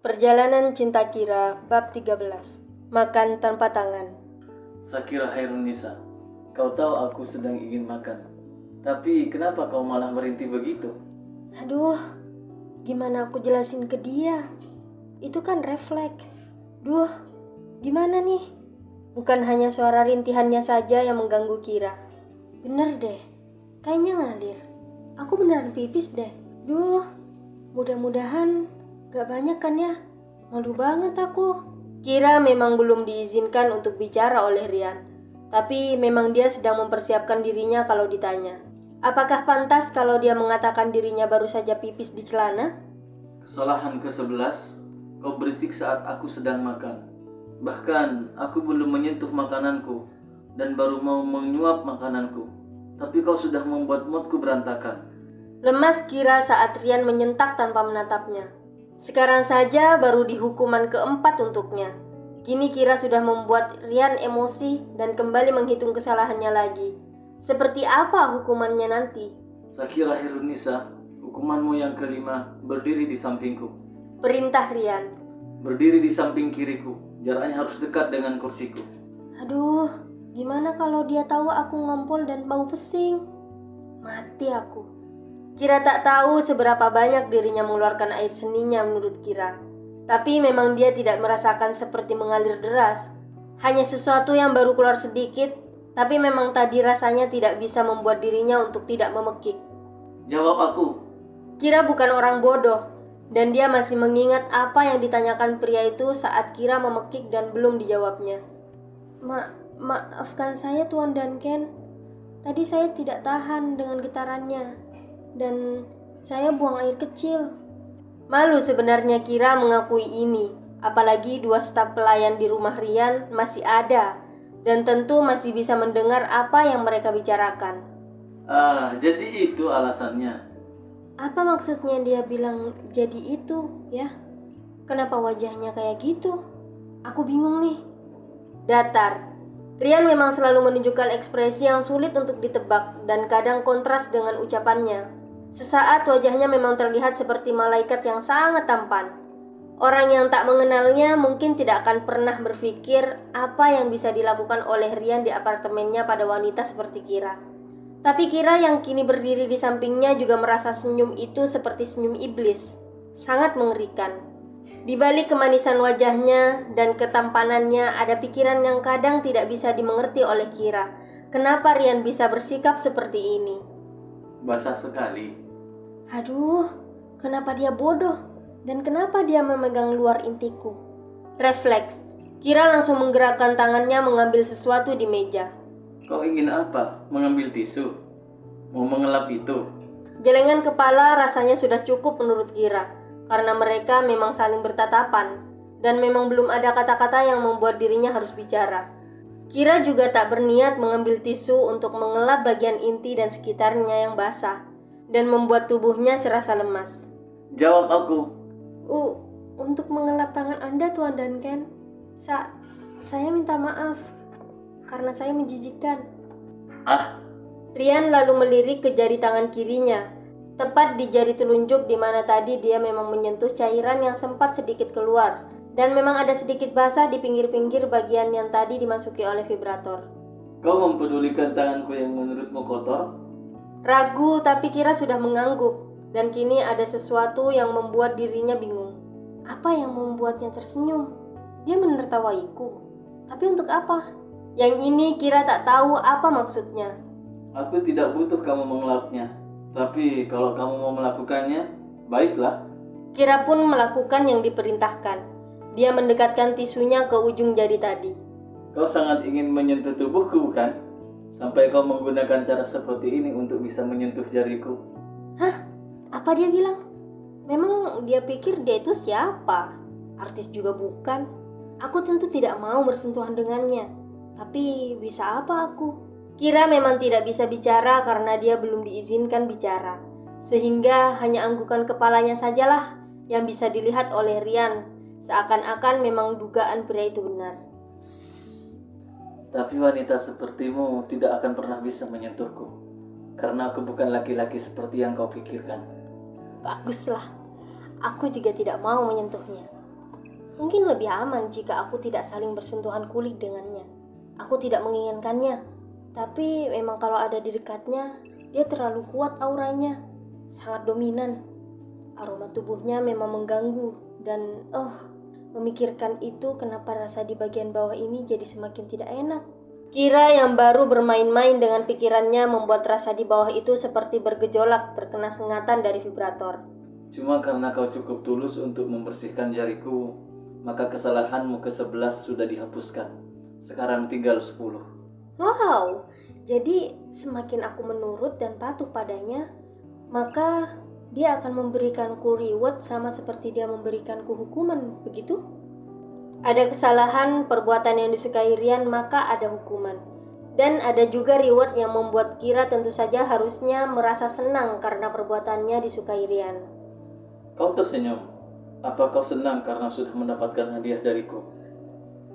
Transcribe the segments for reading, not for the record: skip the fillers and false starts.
Perjalanan Cinta Kira, bab 13. Makan tanpa tangan. Sakira Hairunisa, kau tahu aku sedang ingin makan. Tapi kenapa kau malah merintih begitu? Aduh, gimana aku jelasin ke dia? Itu kan refleks. Duh, gimana nih? Bukan hanya suara rintihannya saja yang mengganggu Kira. Bener deh, kayaknya ngalir. Aku beneran pipis deh. Duh, mudah-mudahan gak banyak kan ya? Malu banget aku. Kira memang belum diizinkan untuk bicara oleh Rian. Tapi memang dia sedang mempersiapkan dirinya kalau ditanya. Apakah pantas kalau dia mengatakan dirinya baru saja pipis di celana? Kesalahan ke-11, kau berisik saat aku sedang makan. Bahkan aku belum menyentuh makananku dan baru mau menyuap makananku. Tapi kau sudah membuat moodku berantakan. Lemas Kira saat Rian menyentak tanpa menatapnya. Sekarang saja baru di hukuman keempat untuknya. Kini Kira sudah membuat Rian emosi dan kembali menghitung kesalahannya lagi. Seperti apa hukumannya nanti? Sakira Hairunisa, hukumanmu yang kelima, berdiri di sampingku. Perintah Rian. Berdiri di samping kiriku, jaraknya harus dekat dengan kursiku. Aduh, gimana kalau dia tahu aku ngompol dan bau pesing? Mati aku. Kira tak tahu seberapa banyak dirinya mengeluarkan air seninya menurut Kira. Tapi memang dia tidak merasakan seperti mengalir deras. Hanya sesuatu yang baru keluar sedikit, tapi memang tadi rasanya tidak bisa membuat dirinya untuk tidak memekik. Jawab aku. Kira bukan orang bodoh, dan dia masih mengingat apa yang ditanyakan pria itu saat Kira memekik dan belum dijawabnya. Maafkan saya Tuan Duncan. Tadi saya tidak tahan dengan getarannya. Dan saya buang air kecil. Malu sebenarnya Kira mengakui ini, apalagi dua staf pelayan di rumah Rian masih ada dan tentu masih bisa mendengar apa yang mereka bicarakan. Jadi itu alasannya. Apa maksudnya dia bilang jadi itu, ya? Kenapa wajahnya kayak gitu? Aku bingung nih. Datar. Rian memang selalu menunjukkan ekspresi yang sulit untuk ditebak dan kadang kontras dengan ucapannya. Sesaat wajahnya memang terlihat seperti malaikat yang sangat tampan. Orang yang tak mengenalnya mungkin tidak akan pernah berpikir apa yang bisa dilakukan oleh Rian di apartemennya pada wanita seperti Kira. Tapi Kira yang kini berdiri di sampingnya juga merasa senyum itu seperti senyum iblis. Sangat mengerikan. Di balik kemanisan wajahnya dan ketampanannya ada pikiran yang kadang tidak bisa dimengerti oleh Kira. Kenapa Rian bisa bersikap seperti ini? Basah sekali. Aduh, kenapa dia bodoh? Dan kenapa dia memegang luar intiku? Refleks. Kira langsung menggerakkan tangannya mengambil sesuatu di meja. Kau ingin apa? Mengambil tisu? Mau mengelap itu? Gelengan kepala rasanya sudah cukup menurut Kira, karena mereka memang saling bertatapan, dan memang belum ada kata-kata yang membuat dirinya harus bicara. Kira juga tak berniat mengambil tisu untuk mengelap bagian inti dan sekitarnya yang basah, dan membuat tubuhnya serasa lemas. Jawab aku. Untuk mengelap tangan Anda, Tuan Duncan. Saya minta maaf, karena saya menjijikkan. Rian lalu melirik ke jari tangan kirinya, tepat di jari telunjuk di mana tadi dia memang menyentuh cairan yang sempat sedikit keluar. Dan memang ada sedikit basah di pinggir-pinggir bagian yang tadi dimasuki oleh vibrator. Kau mempedulikan tanganku yang menurutmu kotor? Ragu tapi Kira sudah mengangguk. Dan kini ada sesuatu yang membuat dirinya bingung. Apa yang membuatnya tersenyum? Dia menertawaiku. Tapi untuk apa? Yang ini Kira tak tahu apa maksudnya. Aku tidak butuh kamu mengelapnya. Tapi kalau kamu mau melakukannya, baiklah. Kira pun melakukan yang diperintahkan. Dia mendekatkan tisunya ke ujung jari tadi. Kau sangat ingin menyentuh tubuhku, bukan? Sampai kau menggunakan cara seperti ini untuk bisa menyentuh jariku. Hah? Apa dia bilang? Memang dia pikir dia itu siapa? Artis juga bukan. Aku tentu tidak mau bersentuhan dengannya. Tapi bisa apa aku? Kira memang tidak bisa bicara karena dia belum diizinkan bicara. Sehingga hanya anggukan kepalanya sajalah yang bisa dilihat oleh Rian. Seakan-akan memang dugaan pria itu benar. Tapi wanita sepertimu tidak akan pernah bisa menyentuhku. Karena aku bukan laki-laki seperti yang kau pikirkan. Baguslah. Aku juga tidak mau menyentuhnya. Mungkin lebih aman jika aku tidak saling bersentuhan kulit dengannya. Aku tidak menginginkannya, tapi memang kalau ada di dekatnya, dia terlalu kuat auranya, sangat dominan. Aroma tubuhnya memang mengganggu dan memikirkan itu kenapa rasa di bagian bawah ini jadi semakin tidak enak. Kira yang baru bermain-main dengan pikirannya membuat rasa di bawah itu seperti bergejolak terkena sengatan dari vibrator. Cuma karena kau cukup tulus untuk membersihkan jariku, maka kesalahanmu ke-11 sudah dihapuskan. Sekarang tinggal 10. Wow, jadi semakin aku menurut dan patuh padanya, maka dia akan memberikanku reward sama seperti dia memberikanku hukuman, begitu? Ada kesalahan perbuatan yang disukai Rian, maka ada hukuman. Dan ada juga reward yang membuat Kira tentu saja harusnya merasa senang karena perbuatannya disukai Rian. Kau tersenyum. Apa kau senang karena sudah mendapatkan hadiah dariku?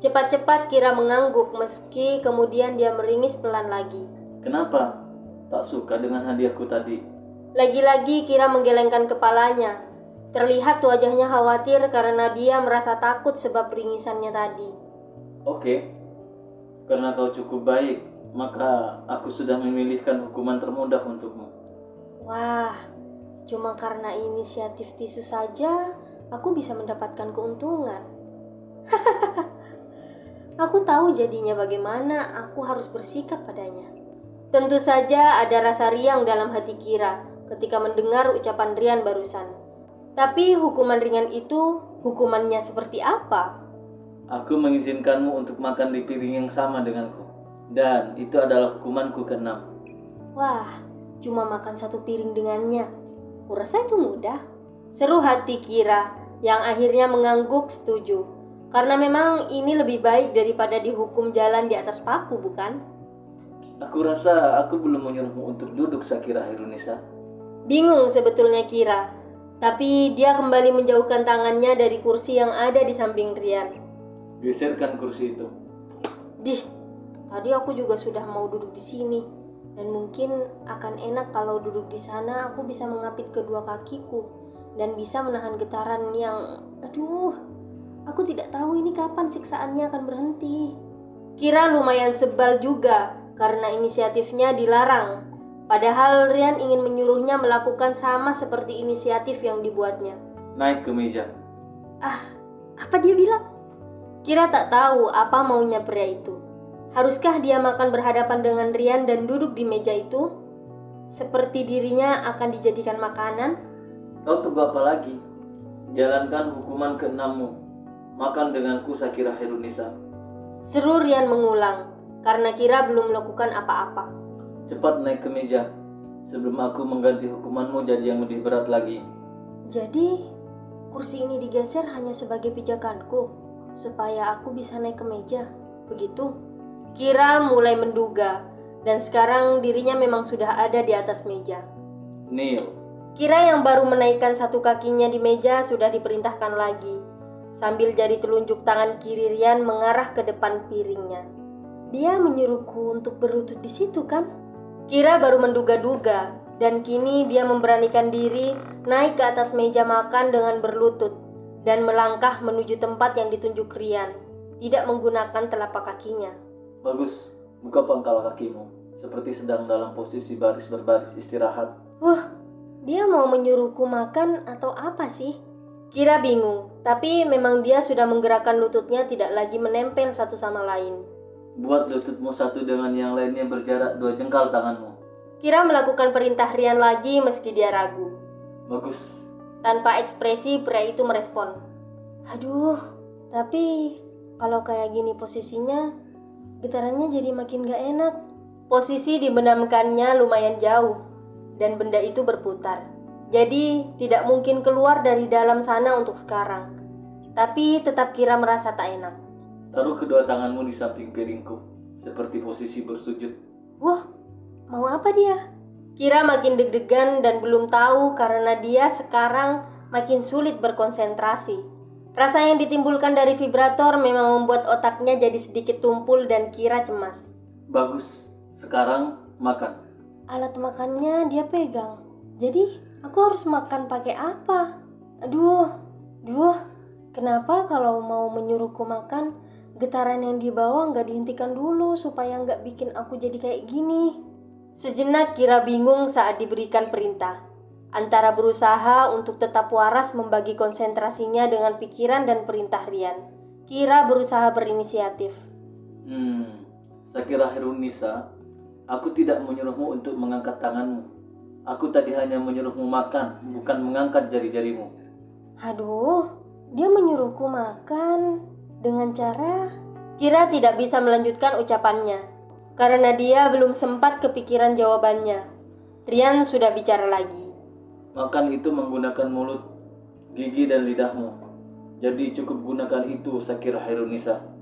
Cepat-cepat Kira mengangguk meski kemudian dia meringis pelan lagi. Kenapa? Tak suka dengan hadiahku tadi. Lagi-lagi Kira menggelengkan kepalanya. Terlihat wajahnya khawatir karena dia merasa takut sebab ringisannya tadi. Oke, karena kau cukup baik, maka aku sudah memilihkan hukuman termudah untukmu. Wah, cuma karena inisiatif tisu saja, aku bisa mendapatkan keuntungan. Aku tahu jadinya bagaimana aku harus bersikap padanya. Tentu saja ada rasa riang dalam hati Kira ketika mendengar ucapan Rian barusan. Tapi hukuman ringan itu, hukumannya seperti apa? Aku mengizinkanmu untuk makan di piring yang sama denganku. Dan itu adalah hukumanku ke-6. Wah, cuma makan satu piring dengannya. Kurasa itu mudah. Seru hati Kira yang akhirnya mengangguk setuju. Karena memang ini lebih baik daripada dihukum jalan di atas paku, bukan? Aku rasa aku belum menyuruhmu untuk duduk, Sakira Hirunisa. Bingung sebetulnya Kira. Tapi dia kembali menjauhkan tangannya dari kursi yang ada di samping Rian. Geserkan kursi itu. Tadi aku juga sudah mau duduk di sini. Dan mungkin akan enak kalau duduk di sana aku bisa mengapit kedua kakiku. Dan bisa menahan getaran yang... aku tidak tahu ini kapan siksaannya akan berhenti. Kira lumayan sebal juga karena inisiatifnya dilarang. Padahal Rian ingin menyuruhnya melakukan sama seperti inisiatif yang dibuatnya. Naik ke meja. Apa dia bilang? Kira tak tahu apa maunya pria itu. Haruskah dia makan berhadapan dengan Rian dan duduk di meja itu? Seperti dirinya akan dijadikan makanan? Kau tunggu apa lagi? Jalankan hukuman ke-6-mu. Makan denganku, Sakira Hirunisa. Seru Rian mengulang, karena Kira belum melakukan apa-apa. Cepat naik ke meja, sebelum aku mengganti hukumanmu jadi yang lebih berat lagi. Jadi, kursi ini digeser hanya sebagai pijakanku, supaya aku bisa naik ke meja, begitu? Kira mulai menduga, dan sekarang dirinya memang sudah ada di atas meja. Kneel. Kira yang baru menaikkan satu kakinya di meja sudah diperintahkan lagi, sambil jari telunjuk tangan kiri Rian mengarah ke depan piringnya. Dia menyuruhku untuk berlutut di situ kan? Kira baru menduga-duga, dan kini dia memberanikan diri naik ke atas meja makan dengan berlutut dan melangkah menuju tempat yang ditunjuk Rian, tidak menggunakan telapak kakinya. Bagus, buka pangkal kakimu, seperti sedang dalam posisi baris berbaris istirahat. Dia mau menyuruhku makan atau apa sih? Kira bingung, tapi memang dia sudah menggerakkan lututnya tidak lagi menempel satu sama lain. Buat lututmu satu dengan yang lainnya berjarak 2 jengkal tanganmu. Kira melakukan perintah Rian lagi meski dia ragu. Bagus. Tanpa ekspresi pria itu merespon. Tapi kalau kayak gini posisinya, getarannya jadi makin gak enak. Posisi dibenamkannya lumayan jauh, dan benda itu berputar. Jadi tidak mungkin keluar dari dalam sana untuk sekarang. Tapi tetap Kira merasa tak enak. Taruh kedua tanganmu di samping piringku, seperti posisi bersujud. Mau apa dia? Kira makin deg-degan dan belum tahu karena dia sekarang makin sulit berkonsentrasi. Rasa yang ditimbulkan dari vibrator memang membuat otaknya jadi sedikit tumpul dan Kira cemas. Bagus, sekarang makan. Alat makannya dia pegang. Jadi aku harus makan pakai apa? Kenapa kalau mau menyuruhku makan, getaran yang dibawa nggak dihentikan dulu supaya nggak bikin aku jadi kayak gini. Sejenak Kira bingung saat diberikan perintah. Antara berusaha untuk tetap waras membagi konsentrasinya dengan pikiran dan perintah Rian. Kira berusaha berinisiatif. Sakira Herunisa, aku tidak menyuruhmu untuk mengangkat tanganmu. Aku tadi hanya menyuruhmu makan, bukan mengangkat jari-jarimu. Aduh, dia menyuruhku makan dengan cara... Kira tidak bisa melanjutkan ucapannya karena dia belum sempat kepikiran jawabannya. Rian sudah bicara lagi. Makan itu menggunakan mulut, gigi dan lidahmu. Jadi cukup gunakan itu, Sakira Herunisa.